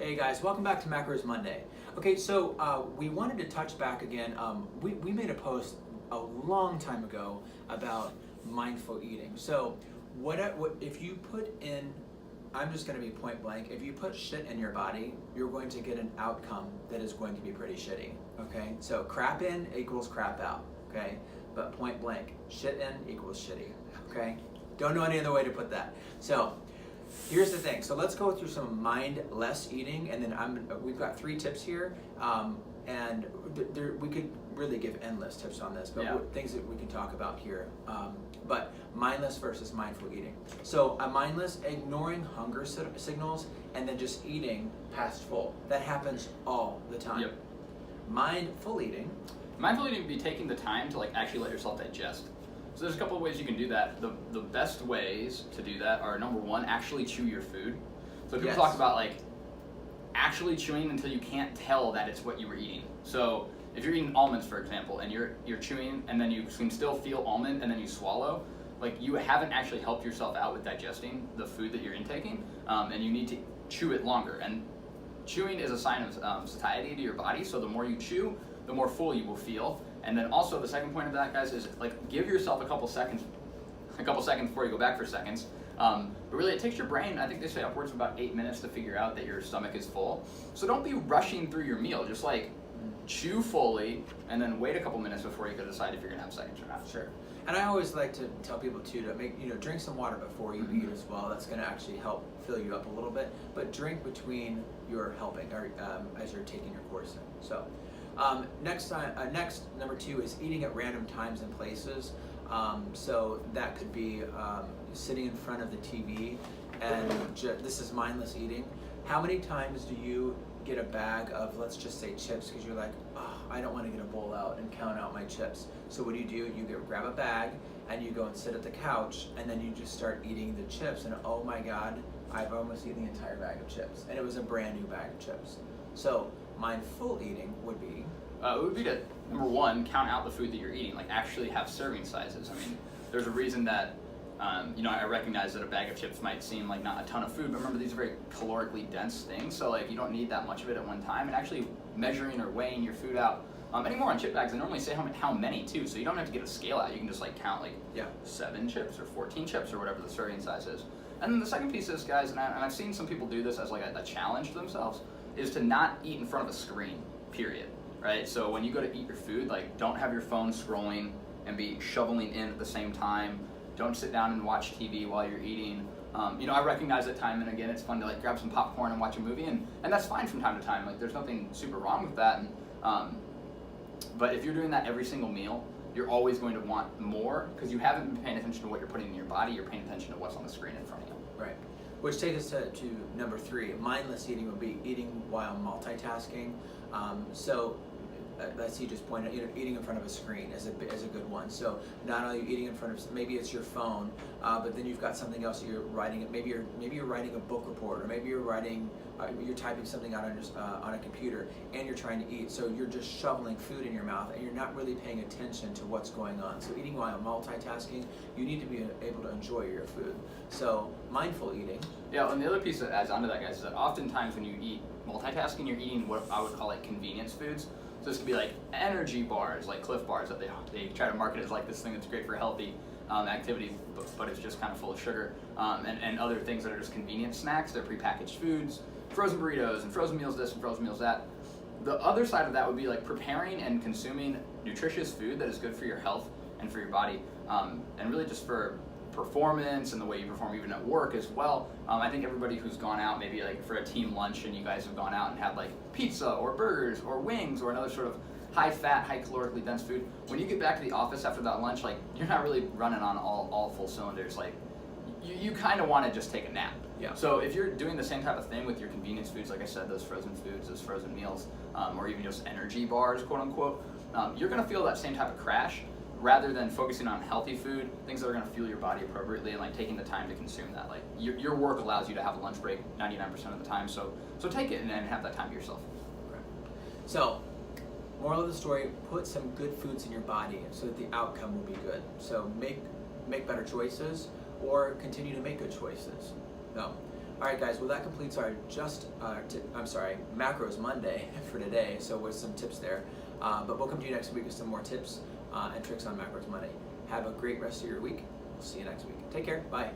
Hey guys, welcome back to Macros Monday. Okay, so we wanted to touch back again. We made a post a long time ago about mindful eating. So what if you put in, I'm just going to be point blank, if you put shit in your body, you're going to get an outcome that is going to be pretty shitty, okay? So crap in equals crap out, okay? But point blank, shit in equals shitty, okay? Don't know any other way to put that. So here's the thing. So let's go through some mindless eating, and then we've got 3 tips here, and we could really give endless tips on this, but things that we can talk about here. But mindless versus mindful eating. So a mindless, ignoring hunger signals and then just eating past full. That happens all the time. Yep. Mindful eating. Mindful eating would be taking the time to actually let yourself digest. So there's a couple of ways you can do that. The best ways to do that are, number one, actually chew your food. So people talk about actually chewing until you can't tell that it's what you were eating. So if you're eating almonds, for example, and you're chewing and then you can still feel almond and then you swallow, you haven't actually helped yourself out with digesting the food that you're intaking, and you need to chew it longer. And chewing is a sign of satiety to your body, so the more you chew, the more full you will feel. And then also the second point of that, guys, is give yourself a couple seconds before you go back for seconds. But really, it takes your brain, I think they say upwards of about 8 minutes to figure out that your stomach is full. So don't be rushing through your meal. Just chew fully and then wait a couple minutes before you can decide if you're gonna have seconds or not. Sure. And I always like to tell people too to drink some water before you eat as well. That's going to actually help fill you up a little bit. But drink between your helping or as you're taking your course in. So next number 2 is eating at random times and places. So that could be sitting in front of the TV and this is mindless eating. How many times do you get a bag of, let's just say, chips, because you're like, oh, I don't want to get a bowl out and count out my chips. So what do? You grab a bag and you go and sit at the couch and then you just start eating the chips and oh my God, I've almost eaten the entire bag of chips, and it was a brand new bag of chips. So mindful eating would be? It would be to, number one, count out the food that you're eating, actually have serving sizes. I mean, there's a reason that I recognize that a bag of chips might seem like not a ton of food, but remember, these are very calorically dense things, so you don't need that much of it at one time. And actually measuring or weighing your food out, anymore on chip bags, they normally say how many too, so you don't have to get a scale out. You can just count 7 chips or 14 chips or whatever the serving size is. And then the second piece is, guys, and I've seen some people do this as a challenge to themselves, is to not eat in front of a screen, period, right? So when you go to eat your food, don't have your phone scrolling and be shoveling in at the same time. Don't sit down and watch TV while you're eating. I recognize that time and again it's fun to grab some popcorn and watch a movie, and that's fine from time to time. There's nothing super wrong with that. But if you're doing that every single meal, you're always going to want more because you haven't been paying attention to what you're putting in your body. You're paying attention to what's on the screen in front of you. Right. Which takes us to number 3. Mindless eating would be eating while multitasking. As he just pointed out, eating in front of a screen is a good one. So not only eating in front of, maybe it's your phone, but then you've got something else that you're writing. Maybe you're writing a book report, or maybe you're typing something out on a computer, and you're trying to eat. So you're just shoveling food in your mouth, and you're not really paying attention to what's going on. So eating while multitasking, you need to be able to enjoy your food. So mindful eating. Yeah, and the other piece that adds onto that, guys, is that oftentimes when you eat multitasking, you're eating what I would call convenience foods. So this could be energy bars, Cliff bars that they try to market as this thing that's great for healthy activity, but it's just kind of full of sugar, and other things that are just convenient snacks. They're prepackaged foods, frozen burritos and frozen meals this and frozen meals that. The other side of that would be preparing and consuming nutritious food that is good for your health and for your body, and really just for performance and the way you perform even at work as well. I think everybody who's gone out, maybe for a team lunch, and you guys have gone out and had pizza or burgers or wings or another sort of high fat, high calorically dense food, when you get back to the office after that lunch, you're not really running on all full cylinders. You kind of want to just take a nap. Yeah. So if you're doing the same type of thing with your convenience foods, like I said, those frozen foods, those frozen meals, or even just energy bars, quote unquote, you're going to feel that same type of crash, rather than focusing on healthy food, things that are going to fuel your body appropriately, and taking the time to consume that. Your work allows you to have a lunch break 99% of the time, so take it and have that time to yourself. Okay. So, moral of the story: put some good foods in your body so that the outcome will be good. So make better choices, or continue to make good choices. So, All right, guys. Well, that completes our Macros Monday for today. So with some tips there, but we'll come to you next week with some more tips and tricks on Macros Monday. Have a great rest of your week. We'll see you next week. Take care. Bye.